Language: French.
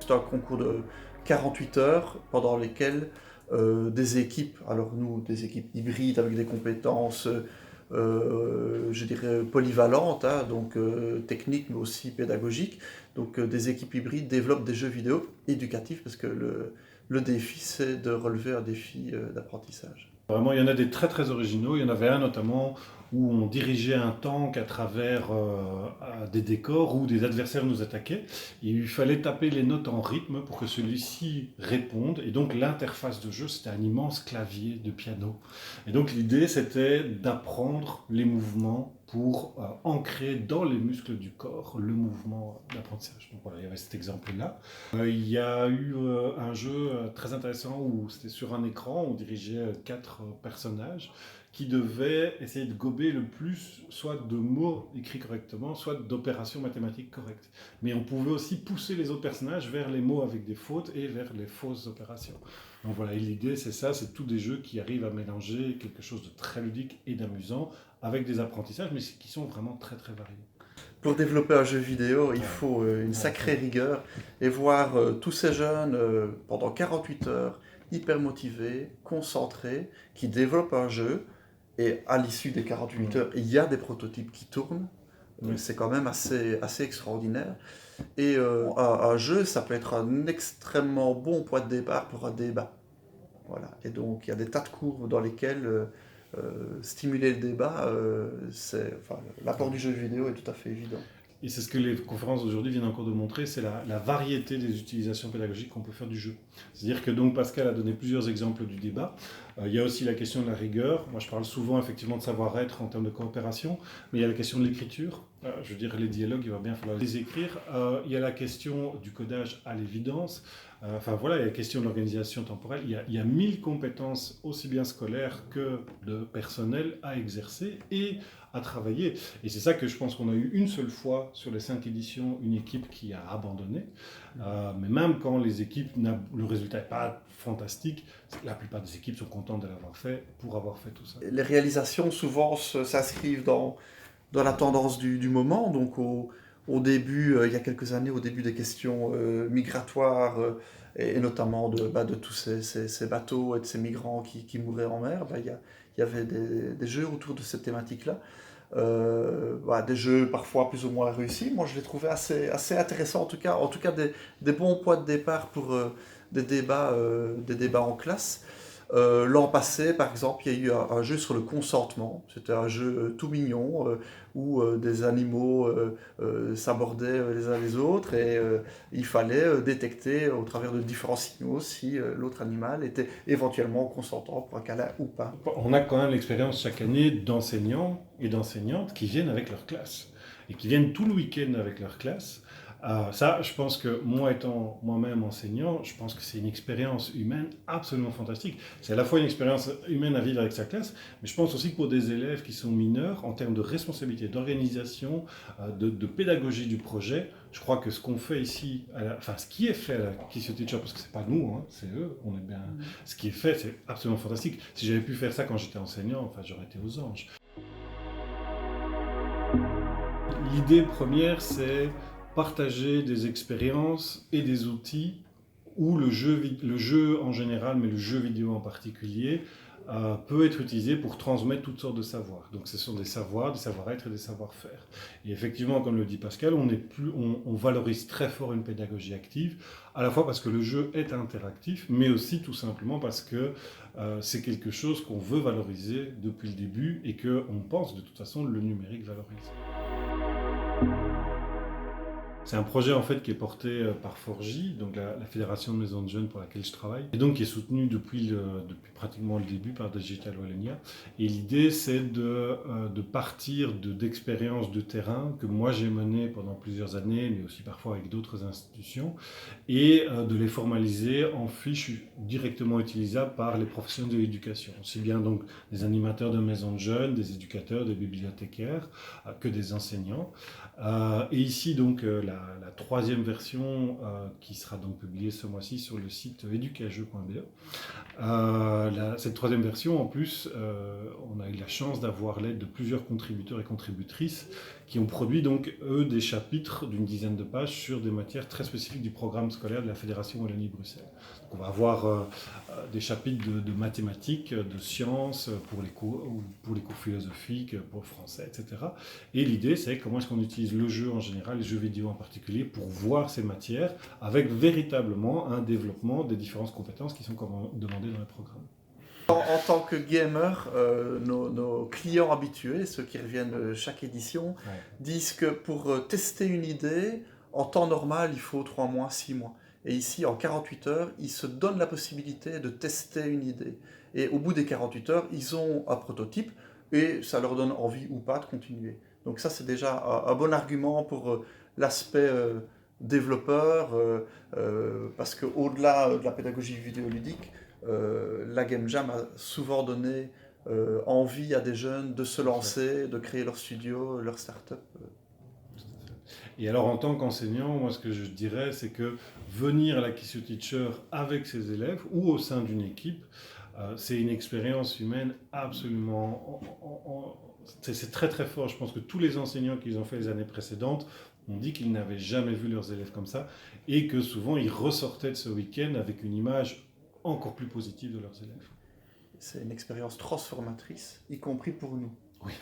C'est un concours de 48 heures pendant lesquelles des équipes, alors nous, des équipes hybrides avec des compétences, je dirais, polyvalentes, hein, donc techniques mais aussi pédagogiques. Donc des équipes hybrides développent des jeux vidéo éducatifs parce que le défi, c'est de relever un défi d'apprentissage. Vraiment, il y en a des très très originaux. Il y en avait un notamment où on dirigeait un tank à travers des décors où des adversaires nous attaquaient. Et il fallait taper les notes en rythme pour que celui-ci réponde. Et donc l'interface de jeu, c'était un immense clavier de piano. Et donc l'idée, c'était d'apprendre les mouvements pour ancrer dans les muscles du corps le mouvement d'apprentissage. Donc voilà, il y avait cet exemple-là. Il y a eu un jeu très intéressant où c'était sur un écran, on dirigeait quatre personnages qui devaient essayer de gober le plus soit de mots écrits correctement, soit d'opérations mathématiques correctes. Mais on pouvait aussi pousser les autres personnages vers les mots avec des fautes et vers les fausses opérations. Donc voilà, et l'idée c'est ça, c'est tous des jeux qui arrivent à mélanger quelque chose de très ludique et d'amusant avec des apprentissages, mais qui sont vraiment très très variés. Pour développer un jeu vidéo, il faut une sacrée rigueur et voir tous ces jeunes pendant 48 heures, hyper motivés, concentrés, qui développent un jeu et à l'issue des 48 heures, il y a des prototypes qui tournent. C'est quand même assez extraordinaire. Et un jeu, ça peut être un extrêmement bon point de départ pour un débat. Voilà. Et donc, il y a des tas de cours dans lesquels stimuler le débat, enfin, l'apport du jeu vidéo est tout à fait évident. Et c'est ce que les conférences d'aujourd'hui viennent encore de montrer, c'est la variété des utilisations pédagogiques qu'on peut faire du jeu. C'est-à-dire que donc Pascal a donné plusieurs exemples du débat. Il y a aussi la question de la rigueur. Moi, je parle souvent effectivement de savoir-être en termes de coopération, mais il y a la question de l'écriture. Je veux dire, les dialogues, il va bien falloir les écrire. Il y a la question du codage à l'évidence. Enfin voilà, il y a la question de l'organisation temporelle. Il y a 1000 compétences, aussi bien scolaires que de personnel, à exercer et à travailler. Et c'est ça que je pense qu'on a eu une seule fois sur les 5 éditions, une équipe qui a abandonné. Mais même quand les équipes, le résultat n'est pas fantastique, la plupart des équipes sont contentes de l'avoir fait pour avoir fait tout ça. Les réalisations souvent s'inscrivent dans la tendance du moment. Donc au début, il y a quelques années, au début des questions migratoires, et notamment de tous ces bateaux et de ces migrants qui mouraient en mer, il y avait des jeux autour de cette thématique-là. Des jeux parfois plus ou moins réussis. Moi, je les trouvais assez intéressants, en tout cas des bons points de départ pour des débats en classe. L'an passé, par exemple, il y a eu un jeu sur le consentement. C'était un jeu tout mignon où des animaux s'abordaient les uns les autres et il fallait détecter au travers de différents signaux si l'autre animal était éventuellement consentant pour un câlin ou pas. On a quand même l'expérience chaque année d'enseignants et d'enseignantes qui viennent avec leur classe et qui viennent tout le week-end avec leur classe. Ça, je pense que moi étant moi-même enseignant, je pense que c'est une expérience humaine absolument fantastique. C'est à la fois une expérience humaine à vivre avec sa classe, mais je pense aussi que pour des élèves qui sont mineurs, en termes de responsabilité, d'organisation, de pédagogie du projet, je crois que ce qu'on fait ici, ce qui est fait à la Kiss Your Teacher, parce que c'est pas nous, hein, c'est eux, on est bien. Ce qui est fait, c'est absolument fantastique. Si j'avais pu faire ça quand j'étais enseignant, enfin, j'aurais été aux anges. L'idée première, c'est partager des expériences et des outils où le jeu en général, mais le jeu vidéo en particulier, peut être utilisé pour transmettre toutes sortes de savoirs. Donc ce sont des savoirs, des savoir-être et des savoir-faire. Et effectivement, comme le dit Pascal, on valorise très fort une pédagogie active, à la fois parce que le jeu est interactif, mais aussi tout simplement parce que c'est quelque chose qu'on veut valoriser depuis le début et qu'on pense de toute façon le numérique valorise. C'est un projet en fait qui est porté par Forgy, donc la fédération de maisons de jeunes pour laquelle je travaille, et donc qui est soutenu depuis pratiquement le début par Digital Wallonia. Et l'idée c'est de partir d'expériences de terrain que moi j'ai menées pendant plusieurs années, mais aussi parfois avec d'autres institutions, et de les formaliser en fiches directement utilisables par les professionnels de l'éducation, aussi bien donc des animateurs de maisons de jeunes, des éducateurs, des bibliothécaires, que des enseignants. Et ici donc la troisième version qui sera donc publiée ce mois-ci sur le site educageux.be. Cette troisième version, en plus, on a eu la chance d'avoir l'aide de plusieurs contributeurs et contributrices qui ont produit donc, eux, des chapitres d'une dizaine de pages sur des matières très spécifiques du programme scolaire de la Fédération Wallonie-Bruxelles. Donc, on va avoir des chapitres de mathématiques, de sciences, pour les cours philosophiques, pour le français, etc. Et l'idée, c'est comment est-ce qu'on utilise le jeu en général, les jeux vidéo en particulier, pour voir ces matières avec véritablement un développement des différentes compétences qui sont demandées dans les programmes. En tant que gamer, nos clients habitués, ceux qui reviennent chaque édition, disent que pour tester une idée, en temps normal, il faut 3 mois, 6 mois. Et ici, en 48 heures, ils se donnent la possibilité de tester une idée. Et au bout des 48 heures, ils ont un prototype et ça leur donne envie ou pas de continuer. Donc ça, c'est déjà un bon argument pour l'aspect développeur, parce qu'au-delà de la pédagogie vidéoludique, la Game Jam a souvent donné envie à des jeunes de se lancer, de créer leur studio, leur start-up. Et alors, en tant qu'enseignant, moi, ce que je dirais, c'est que venir à la Kiss You Teacher avec ses élèves ou au sein d'une équipe, c'est une expérience humaine absolument... c'est très très fort. Je pense que tous les enseignants qu'ils ont fait les années précédentes ont dit qu'ils n'avaient jamais vu leurs élèves comme ça et que souvent, ils ressortaient de ce week-end avec une image encore plus positive de leurs élèves. C'est une expérience transformatrice, y compris pour nous. Oui.